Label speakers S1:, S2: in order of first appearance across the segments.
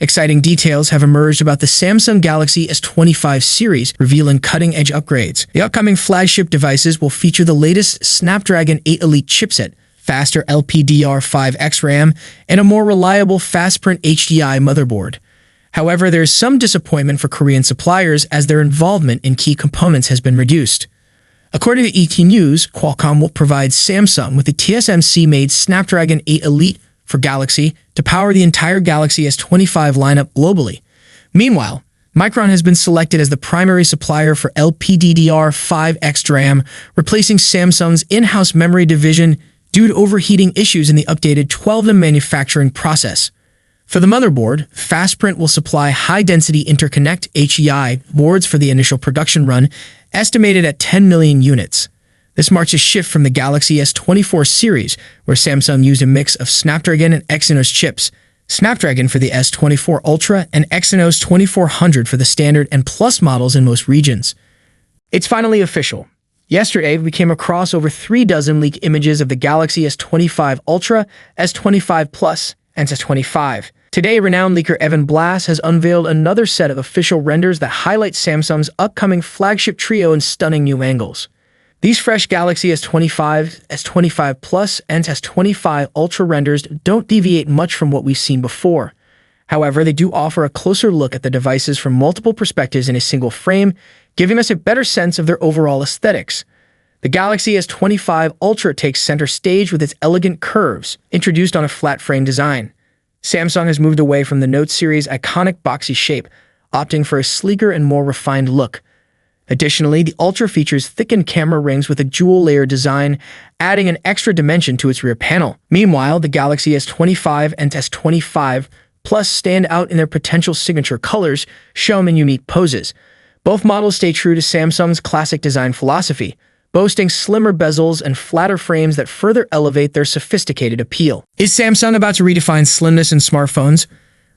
S1: Exciting details have emerged about the Samsung Galaxy S25 series, revealing cutting-edge upgrades. The upcoming flagship devices will feature the latest Snapdragon 8 Elite chipset, faster LPDDR5X RAM, and a more reliable Fastprint HDI motherboard. However, there is some disappointment for Korean suppliers as their involvement in key components has been reduced. According to ET News, Qualcomm will provide Samsung with the TSMC-made Snapdragon 8 Elite for Galaxy to power the entire Galaxy S25 lineup globally. Meanwhile, Micron has been selected as the primary supplier for LPDDR5X RAM, replacing Samsung's in-house memory division due to overheating issues in the updated 12nm manufacturing process. For the motherboard, Fastprint will supply high-density interconnect HDI boards for the initial production run, estimated at 10 million units. This marks a shift from the Galaxy S24 series, where Samsung used a mix of Snapdragon and Exynos chips, Snapdragon for the S24 Ultra and Exynos 2400 for the Standard and Plus models in most regions. It's finally official. Yesterday, we came across over 36 leaked images of the Galaxy S25 Ultra, S25 Plus, and S25. Today, renowned leaker Evan Blass has unveiled another set of official renders that highlight Samsung's upcoming flagship trio in stunning new angles. These fresh Galaxy S25, S25 Plus, and S25 Ultra renders don't deviate much from what we've seen before. However, they do offer a closer look at the devices from multiple perspectives in a single frame, giving us a better sense of their overall aesthetics. The Galaxy S25 Ultra takes center stage with its elegant curves, introduced on a flat frame design. Samsung has moved away from the Note series' iconic boxy shape, opting for a sleeker and more refined look. Additionally, the Ultra features thickened camera rings with a dual-layer design, adding an extra dimension to its rear panel. Meanwhile, the Galaxy S25 and S25 Plus stand out in their potential signature colors, shown in unique poses. Both models stay true to Samsung's classic design philosophy, boasting slimmer bezels and flatter frames that further elevate their sophisticated appeal. Is Samsung about to redefine slimness in smartphones?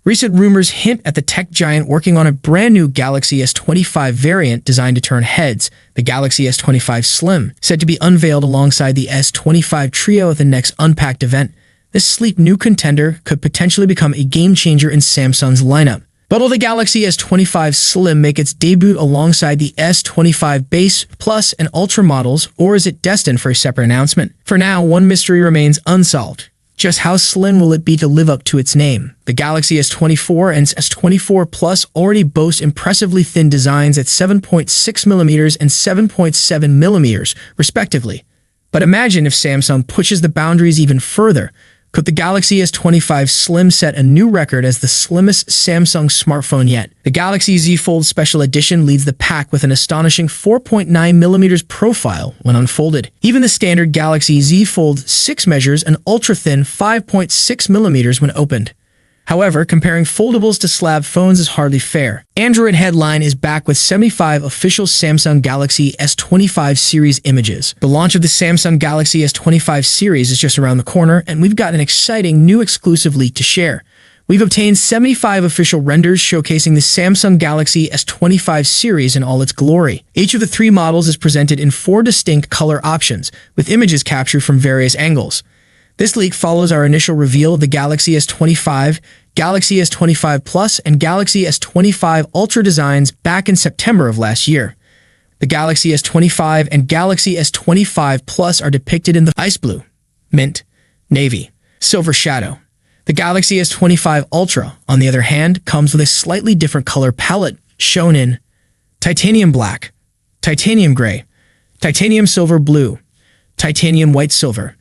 S1: Recent rumors hint at the tech giant working on a brand new Galaxy S25 variant designed to turn heads, the Galaxy S25 Slim, said to be unveiled alongside the S25 Trio at the next Unpacked event. This sleek new contender could potentially become a game-changer in Samsung's lineup. But will the Galaxy S25 Slim make its debut alongside the S25 Base, Plus, and Ultra models, or is it destined for a separate announcement? For now, one mystery remains unsolved. Just how slim will it be to live up to its name? The Galaxy S24 and S24 Plus already boast impressively thin designs at 7.6mm and 7.7mm, respectively. But imagine if Samsung pushes the boundaries even further. Could the Galaxy S25 Slim set a new record as the slimmest Samsung smartphone yet? The Galaxy Z Fold Special Edition leads the pack with an astonishing 4.9mm profile when unfolded. Even the standard Galaxy Z Fold 6 measures an ultra-thin 5.6mm when opened. However, comparing foldables to slab phones is hardly fair. Android Headline is back with 75 official Samsung Galaxy S25 series images. The launch of the Samsung Galaxy S25 series is just around the corner, and we've got an exciting new exclusive leak to share. We've obtained 75 official renders showcasing the Samsung Galaxy S25 series in all its glory. Each of the three models is presented in 4 distinct color options, with images captured from various angles. This leak follows our initial reveal of the Galaxy S25, Galaxy S25 Plus, and Galaxy S25 Ultra designs back in September of last year. The Galaxy S25 and Galaxy S25 Plus are depicted in the ice blue, mint, navy, silver shadow. The Galaxy S25 Ultra, on the other hand, comes with a slightly different color palette, shown in titanium black, titanium gray, titanium silver blue, titanium white silver,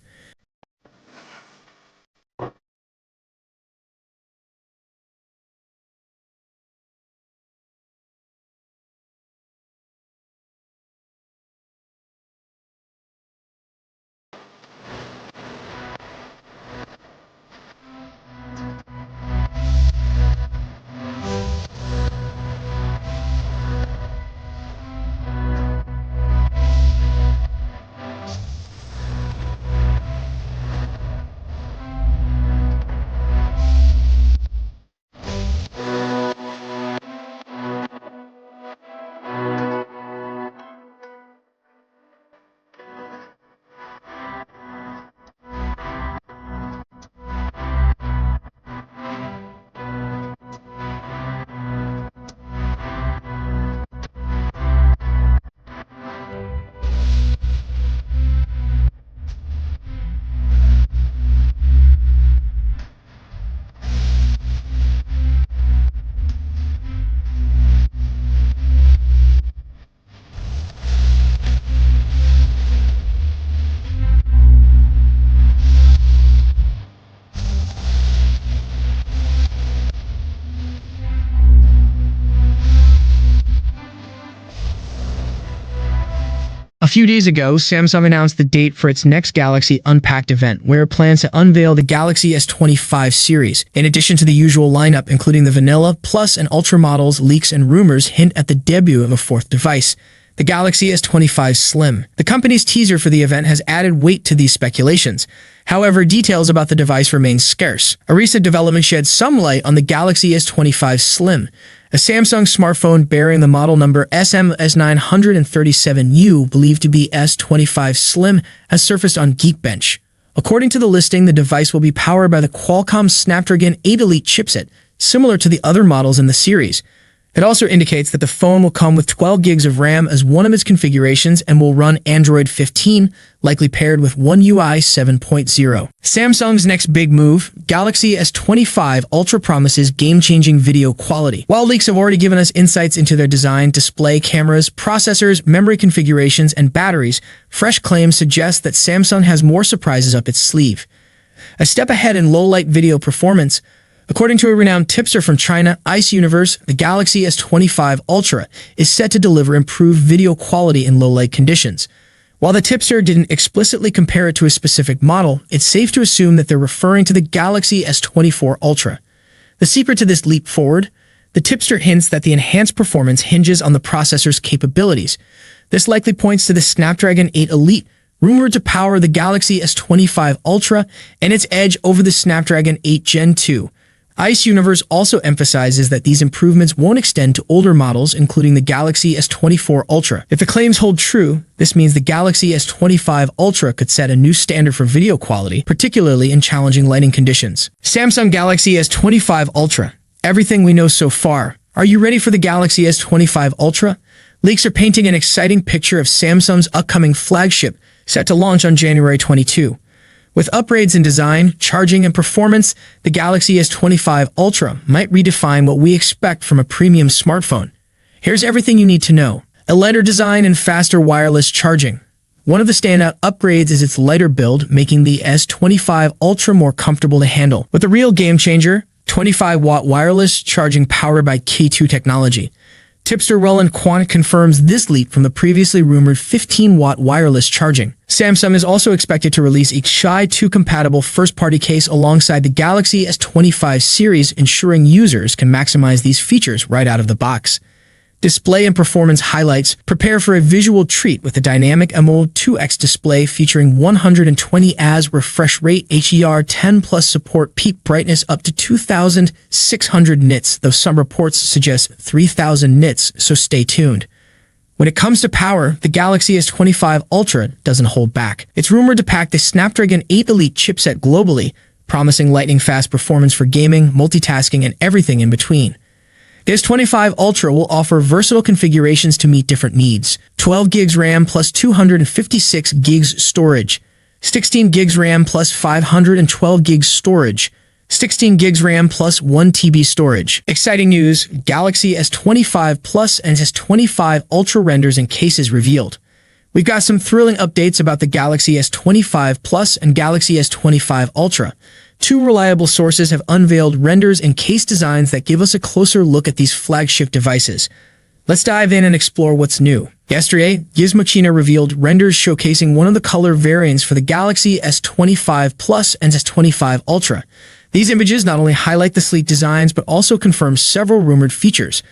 S1: few days ago, Samsung announced the date for its next Galaxy Unpacked event, where it plans to unveil the Galaxy S25 series. In addition to the usual lineup, including the Vanilla, Plus, and Ultra models, leaks and rumors hint at the debut of a fourth device, the Galaxy S25 Slim. The company's teaser for the event has added weight to these speculations. However, details about the device remain scarce. A recent development sheds some light on the Galaxy S25 Slim. A Samsung smartphone bearing the model number SMS937U, believed to be S25 Slim, has surfaced on Geekbench. According to the listing, the device will be powered by the Qualcomm Snapdragon 8 Elite chipset, similar to the other models in the series. It also indicates that the phone will come with 12 gigs of RAM as one of its configurations and will run Android 15, likely paired with One UI 7.0. Samsung's next big move, Galaxy S25 Ultra, promises game-changing video quality. While leaks have already given us insights into their design, display, cameras, processors, memory configurations, and batteries, fresh claims suggest that Samsung has more surprises up its sleeve. A step ahead in low-light video performance, according to a renowned tipster from China, Ice Universe, the Galaxy S25 Ultra is set to deliver improved video quality in low-light conditions. While the tipster didn't explicitly compare it to a specific model, it's safe to assume that they're referring to the Galaxy S24 Ultra. The secret to this leap forward? The tipster hints that the enhanced performance hinges on the processor's capabilities. This likely points to the Snapdragon 8 Elite, rumored to power the Galaxy S25 Ultra and its edge over the Snapdragon 8 Gen 2. Ice Universe also emphasizes that these improvements won't extend to older models, including the Galaxy S24 Ultra. If the claims hold true, this means the Galaxy S25 Ultra could set a new standard for video quality, particularly in challenging lighting conditions. Samsung Galaxy S25 Ultra. Everything we know so far. Are you ready for the Galaxy S25 Ultra? Leaks are painting an exciting picture of Samsung's upcoming flagship, set to launch on January 22. With upgrades in design, charging, and performance, the Galaxy S25 Ultra might redefine what we expect from a premium smartphone. Here's everything you need to know. A lighter design and faster wireless charging. One of the standout upgrades is its lighter build, making the S25 Ultra more comfortable to handle. With a real game changer, 25-watt wireless charging powered by K2 technology. Tipster Roland Quant confirms this leap from the previously rumored 15-watt wireless charging. Samsung is also expected to release a Qi 2 compatible first-party case alongside the Galaxy S25 series, ensuring users can maximize these features right out of the box. Display and performance highlights. Prepare for a visual treat with a dynamic AMOLED 2X display featuring 120 Hz refresh rate, HDR10+ support, peak brightness up to 2,600 nits, though some reports suggest 3,000 nits, so stay tuned. When it comes to power, the Galaxy S25 Ultra doesn't hold back. It's rumored to pack the Snapdragon 8 Elite chipset globally, promising lightning-fast performance for gaming, multitasking, and everything in between. The S25 Ultra will offer versatile configurations to meet different needs. 12 gigs RAM plus 256 gigs storage. 16 gigs RAM plus 512 gigs storage. 16 gigs RAM plus 1 TB storage. Exciting news, Galaxy S25 Plus and S25 Ultra renders and cases revealed. We've got some thrilling updates about the Galaxy S25 Plus and Galaxy S25 Ultra. Two reliable sources have unveiled renders and case designs that give us a closer look at these flagship devices. Let's dive in and explore what's new. Yesterday, Gizmodo revealed renders showcasing one of the color variants for the Galaxy S25 Plus and S25 Ultra. These images not only highlight the sleek designs, but also confirm several rumored features.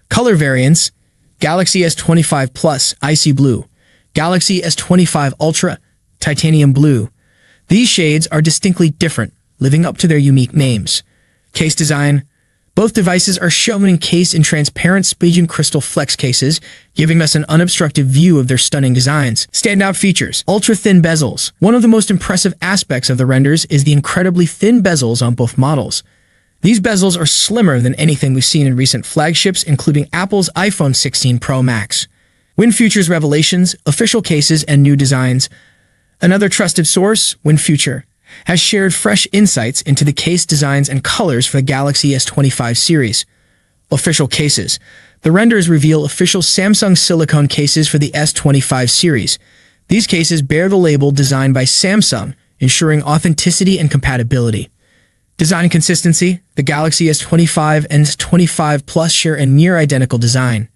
S1: Color variants: Galaxy S25 Plus, Icy Blue. Galaxy S25 Ultra, Titanium Blue. These shades are distinctly different, living up to their unique names. Case design: both devices are shown encased in transparent Spagian crystal flex cases, giving us an unobstructed view of their stunning designs. Standout features: ultra-thin bezels. One of the most impressive aspects of the renders is the incredibly thin bezels on both models. These bezels are slimmer than anything we've seen in recent flagships, including Apple's iPhone 16 Pro Max. WinFuture's revelations, official cases, and new designs. Another trusted source, WinFuture, has shared fresh insights into the case designs and colors for the Galaxy S25 series. Official cases. The renders reveal official Samsung silicone cases for the S25 series. These cases bear the label designed by Samsung, ensuring authenticity and compatibility. Design consistency. The Galaxy S25 and S25 Plus share a near-identical design.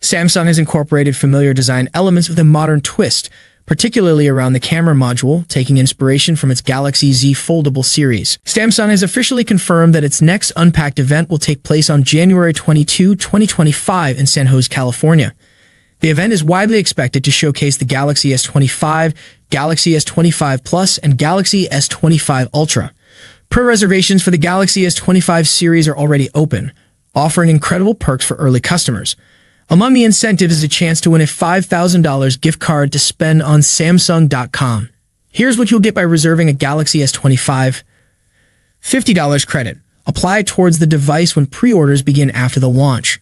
S1: Samsung has incorporated familiar design elements with a modern twist, particularly around the camera module, taking inspiration from its Galaxy Z Foldable series. Samsung has officially confirmed that its next Unpacked event will take place on January 22, 2025 in San Jose, California. The event is widely expected to showcase the Galaxy S25, Galaxy S25 Plus, and Galaxy S25 Ultra. Pre-reservations for the Galaxy S25 series are already open, offering incredible perks for early customers. Among the incentives is a chance to win a $5,000 gift card to spend on Samsung.com. Here's what you'll get by reserving a Galaxy S25. $50 credit. Apply towards the device when pre-orders begin after the launch.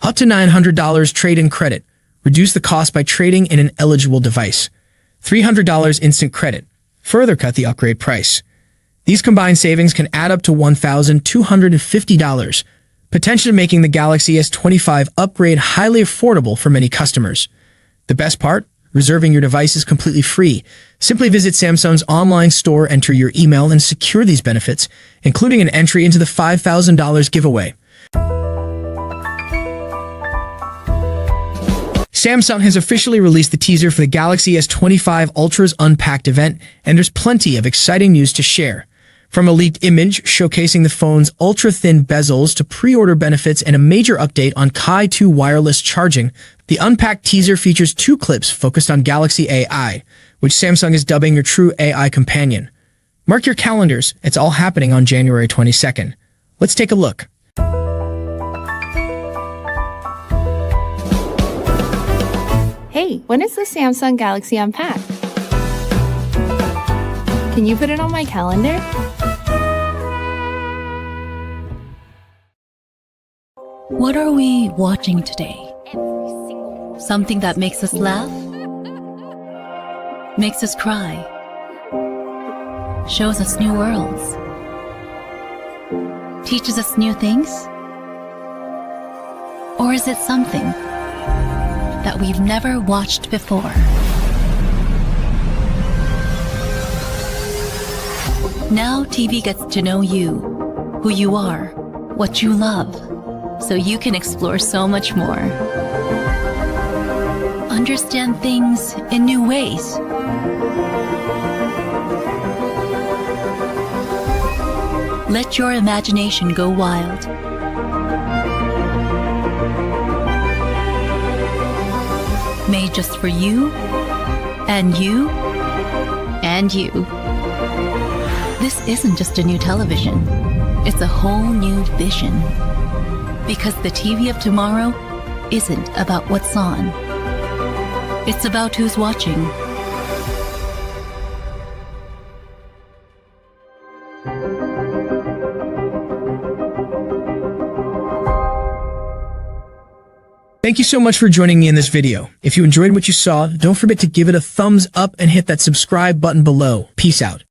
S1: Up to $900 trade-in credit. Reduce the cost by trading in an eligible device. $300 instant credit. Further cut the upgrade price. These combined savings can add up to $1,250, potentially making the Galaxy S25 upgrade highly affordable for many customers. The best part? Reserving your device is completely free. Simply visit Samsung's online store, enter your email, and secure these benefits, including an entry into the $5,000 giveaway. Samsung has officially released the teaser for the Galaxy S25 Ultra's Unpacked event, and there's plenty of exciting news to share. From a leaked image showcasing the phone's ultra-thin bezels to pre-order benefits and a major update on Ki 2 wireless charging, the Unpacked teaser features 2 clips focused on Galaxy AI, which Samsung is dubbing your true AI companion. Mark your calendars, it's all happening on January 22nd. Let's take a look.
S2: Hey, when is the Samsung Galaxy Unpacked? Can you put it on my calendar?
S3: What are we watching today? Something that makes us laugh? Makes us cry? Shows us new worlds? Teaches us new things? Or is it something that we've never watched before? Now TV gets to know you, who you are, what you love, so you can explore so much more. Understand things in new ways. Let your imagination go wild. Made just for you, and you, and you. This isn't just a new television, it's a whole new vision. Because the TV of tomorrow isn't about what's on. It's about who's watching.
S1: Thank you so much for joining me in this video. If you enjoyed what you saw, don't forget to give it a thumbs up and hit that subscribe button below. Peace out.